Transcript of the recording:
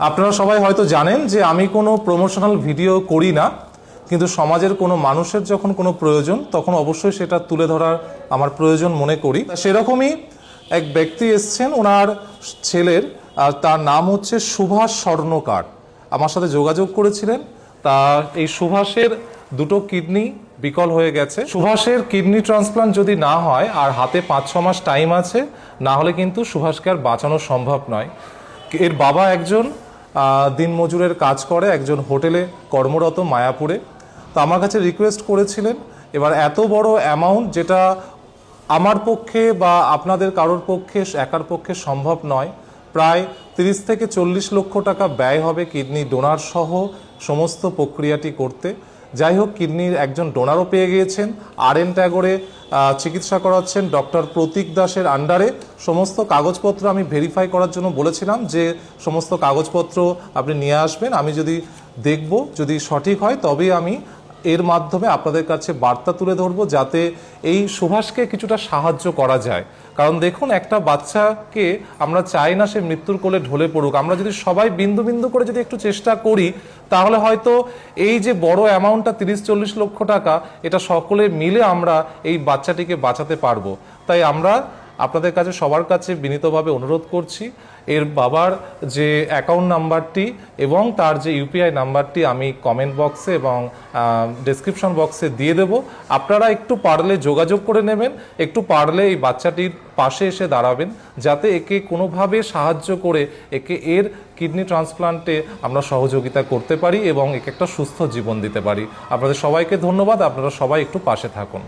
আপনারা সবাই হয়তো জানেন যে আমি কোনো প্রমোশনাল ভিডিও করি না, কিন্তু সমাজের কোনো মানুষের যখন কোনো প্রয়োজন তখন অবশ্যই সেটা তুলে ধরার আমার প্রয়োজন মনে করি। সেরকমই এক ব্যক্তি এসছেন, ওনার ছেলের তার নাম হচ্ছে সুভাষ স্বর্ণকার, আমার সাথে যোগাযোগ করেছিলেন। তা এই সুভাষের দুটো কিডনি বিকল হয়ে গেছে। সুভাষের কিডনি ট্রান্সপ্লান্ট যদি না হয় আর হাতে 5-6 মাস টাইম আছে, না হলে কিন্তু সুভাষকে আর বাঁচানো সম্ভব নয়। এর বাবা একজন দিনমজুরের কাজ করে, একজন হোটেলে কর্মরত মায়াপুরে। তো আমার কাছে রিকোয়েস্ট করেছিলেন। এবার এত বড় অ্যামাউন্ট, যেটা আমার পক্ষে বা আপনাদের কারোর পক্ষে একার পক্ষে সম্ভব নয়, প্রায় 30 থেকে 40 লক্ষ টাকা ব্যয় হবে কিডনি ডোনার সহ সমস্ত প্রক্রিয়াটি করতে। যাই হোক, কিডনির একজন ডোনারও পেয়ে গিয়েছেন। RN ট্যাগরে চিকিৎসা করাচ্ছেন ডক্টর প্রতীক দাসের আন্ডারে। সমস্ত কাগজপত্র আমি ভেরিফাই করার জন্য বলেছিলাম যে সমস্ত কাগজপত্র আপনি নিয়ে আসবেন, আমি যদি দেখব, যদি সঠিক হয় তবেই আমি এর মাধ্যমে আপনাদের কাছে বার্তা তুলে ধরবো, যাতে এই সুভাষকে কিছুটা সাহায্য করা যায়। কারণ দেখুন, একটা বাচ্চাকে আমরা চাই না সে মৃত্যুর কোলে ঢলে পড়ুক। আমরা যদি সবাই বিন্দু বিন্দু করে যদি একটু চেষ্টা করি, তাহলে হয়তো এই যে বড় অ্যামাউন্টটা 30-40 লক্ষ টাকা, এটা সকলে মিলে আমরা এই বাচ্চাটিকে বাঁচাতে পারবো। তাই আমরা আপনাদের কাছে সবার কাছে বিনীতভাবে অনুরোধ করছি, এর বাবার যে অ্যাকাউন্ট নাম্বারটি এবং তার যে UPI নাম্বারটি আমি কমেন্ট বক্সে এবং ডেসক্রিপশন বক্সে দিয়ে দেব। আপনারা একটু পারলে যোগাযোগ করে নেবেন, একটু পারলে এই বাচ্চাটির পাশে এসে দাঁড়াবেন, যাতে একে কোনোভাবে সাহায্য করে একে এর কিডনি ট্রান্সপ্লান্টে আমরা সহযোগিতা করতে পারি এবং একে একটা সুস্থ জীবন দিতে পারি। আপনাদের সবাইকে ধন্যবাদ, আপনারা সবাই একটু পাশে থাকুন।